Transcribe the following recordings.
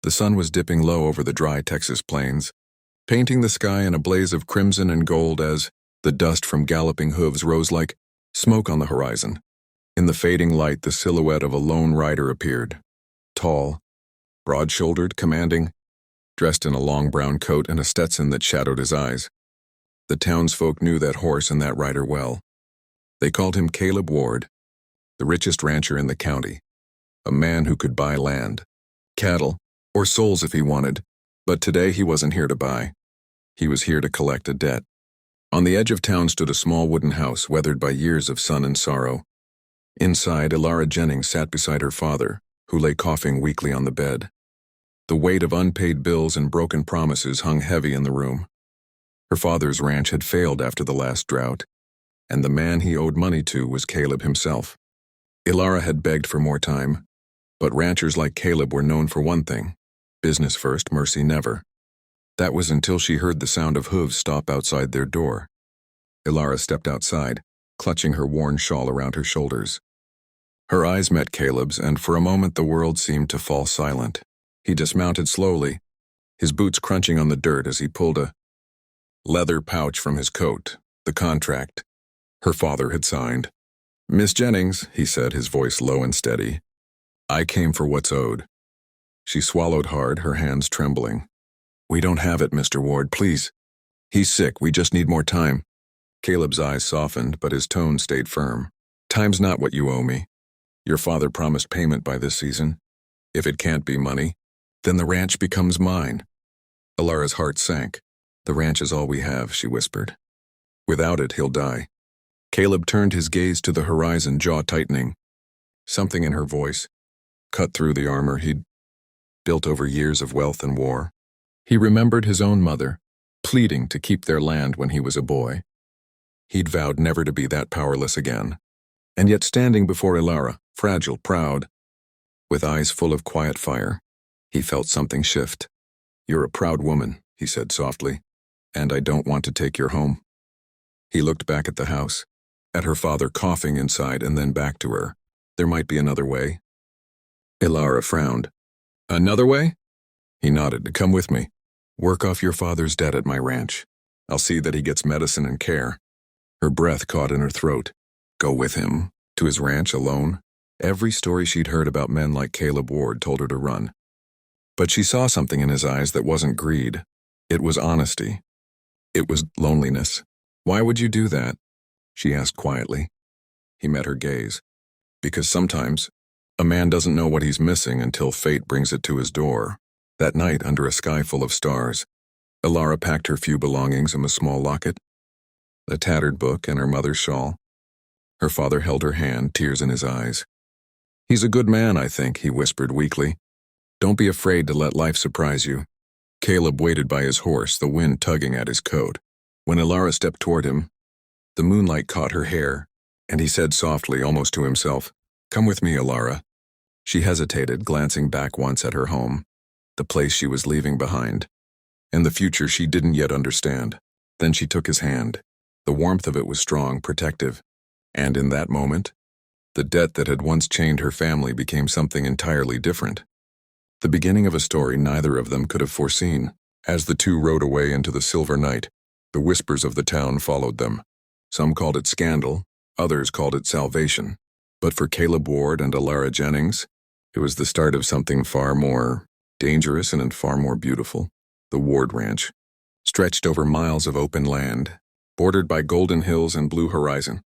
The sun was dipping low over the dry Texas plains, painting the sky in a blaze of crimson and gold as the dust from galloping hooves rose like smoke on the horizon. In the fading light, the silhouette of a lone rider appeared. Tall, broad-shouldered, commanding, dressed in a long brown coat and a Stetson that shadowed his eyes. The townsfolk knew that horse and that rider well. They called him Caleb Ward, the richest rancher in the county, a man who could buy land, cattle, or souls if he wanted, but today he wasn't here to buy. He was here to collect a debt. On the edge of town stood a small wooden house weathered by years of sun and sorrow. Inside, Elara Jennings sat beside her father, who lay coughing weakly on the bed. The weight of unpaid bills and broken promises hung heavy in the room. Her father's ranch had failed after the last drought, and the man he owed money to was Caleb himself. Elara had begged for more time, but ranchers like Caleb were known for one thing: business first, mercy never. That was until she heard the sound of hooves stop outside their door. Elara stepped outside, clutching her worn shawl around her shoulders. Her eyes met Caleb's, and for a moment the world seemed to fall silent. He dismounted slowly, his boots crunching on the dirt as he pulled a leather pouch from his coat, the contract her father had signed. "Miss Jennings," he said, his voice low and steady, "I came for what's owed." She swallowed hard, her hands trembling. "We don't have it, Mr. Ward, please. He's sick, we just need more time." Caleb's eyes softened, but his tone stayed firm. "Time's not what you owe me. Your father promised payment by this season. If it can't be money, then the ranch becomes mine." Elara's heart sank. "The ranch is all we have," she whispered. "Without it, he'll die." Caleb turned his gaze to the horizon, jaw tightening. Something in her voice cut through the armor he'd built over years of wealth and war. He remembered his own mother, pleading to keep their land when he was a boy. He'd vowed never to be that powerless again. And yet standing before Elara, fragile, proud, with eyes full of quiet fire, he felt something shift. "You're a proud woman," he said softly, "and I don't want to take your home." He looked back at the house, at her father coughing inside, and then back to her. There might be another way. Elara frowned. "Another way?" He nodded. "Come with me. Work off your father's debt at my ranch. I'll see that he gets medicine and care." Her breath caught in her throat. Go with him? To his ranch alone? Every story she'd heard about men like Caleb Ward told her to run. But she saw something in his eyes that wasn't greed. It was honesty. It was loneliness. "Why would you do that?" she asked quietly. He met her gaze. "Because sometimes a man doesn't know what he's missing until fate brings it to his door." That night, under a sky full of stars, Elara packed her few belongings in a small locket, a tattered book and her mother's shawl. Her father held her hand, tears in his eyes. "He's a good man, I think," he whispered weakly. "Don't be afraid to let life surprise you." Caleb waited by his horse, the wind tugging at his coat. When Elara stepped toward him, the moonlight caught her hair, and he said softly, almost to himself, "Come with me, Elara." She hesitated, glancing back once at her home, the place she was leaving behind, and the future she didn't yet understand. Then she took his hand. The warmth of it was strong, protective, and in that moment, the debt that had once chained her family became something entirely different. The beginning of a story neither of them could have foreseen. As the two rode away into the silver night, the whispers of the town followed them. Some called it scandal, others called it salvation. But for Caleb Ward and Elara Jennings, it was the start of something far more dangerous and far more beautiful. The Ward Ranch stretched over miles of open land, bordered by golden hills and blue horizon.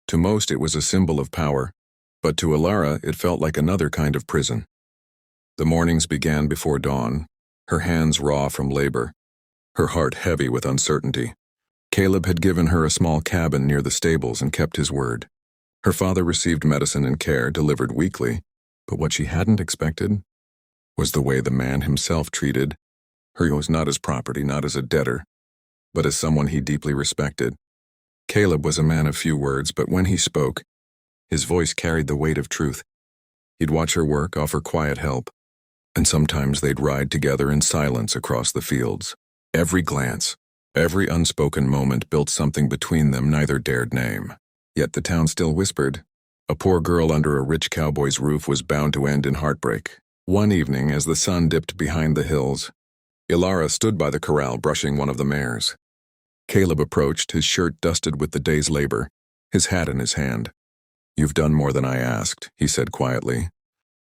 To most it was a symbol of power, but to Elara it felt like another kind of prison. The mornings began before dawn, her hands raw from labor, her heart heavy with uncertainty. Caleb had given her a small cabin near the stables and kept his word. Her father received medicine and care delivered weekly, but what she hadn't expected was the way the man himself treated her. He was not as property, not as a debtor, but as someone he deeply respected. Caleb was a man of few words, but when he spoke, his voice carried the weight of truth. He'd watch her work, offer quiet help, and sometimes they'd ride together in silence across the fields. Every glance, every unspoken moment built something between them neither dared name. Yet the town still whispered. A poor girl under a rich cowboy's roof was bound to end in heartbreak. One evening, as the sun dipped behind the hills, Ilara stood by the corral brushing one of the mares. Caleb approached, his shirt dusted with the day's labor, his hat in his hand. "You've done more than I asked," he said quietly.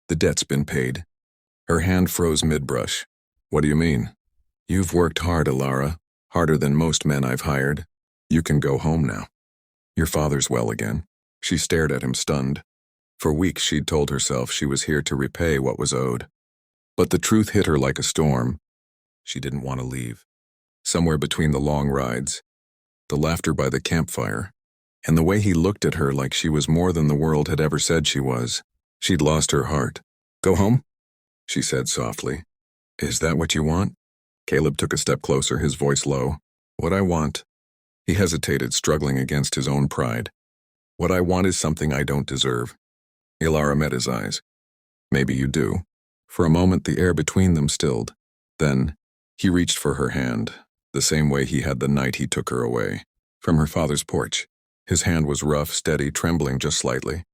"The debt's been paid." Her hand froze mid-brush. "What do you mean?" "You've worked hard, Ilara, harder than most men I've hired. You can go home now. Your father's well again." She stared at him, stunned. For weeks she'd told herself she was here to repay what was owed. But the truth hit her like a storm. She didn't want to leave. Somewhere between the long rides, the laughter by the campfire, and the way he looked at her like she was more than the world had ever said she was, she'd lost her heart. "Go home?" she said softly. "Is that what you want?" Caleb took a step closer, his voice low. "What I want." He hesitated, struggling against his own pride. "What I want is something I don't deserve." Ilara met his eyes. "Maybe you do." For a moment the air between them stilled. Then he reached for her hand, the same way he had the night he took her away, from her father's porch. His hand was rough, steady, trembling just slightly.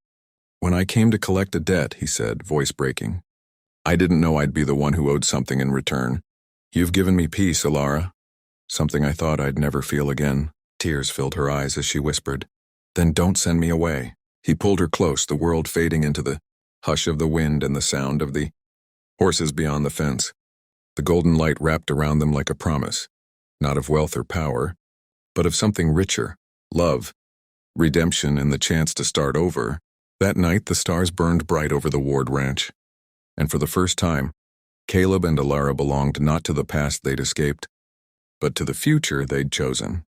"When I came to collect a debt," he said, voice breaking, "I didn't know I'd be the one who owed something in return. You've given me peace, Ilara. Something I thought I'd never feel again." Tears filled her eyes as she whispered, "Then don't send me away." He pulled her close, the world fading into the hush of the wind and the sound of the horses beyond the fence. The golden light wrapped around them like a promise, not of wealth or power, but of something richer, love, redemption, and the chance to start over. That night the stars burned bright over the Ward Ranch, and for the first time, Caleb and Ilara belonged not to the past they'd escaped, but to the future they'd chosen.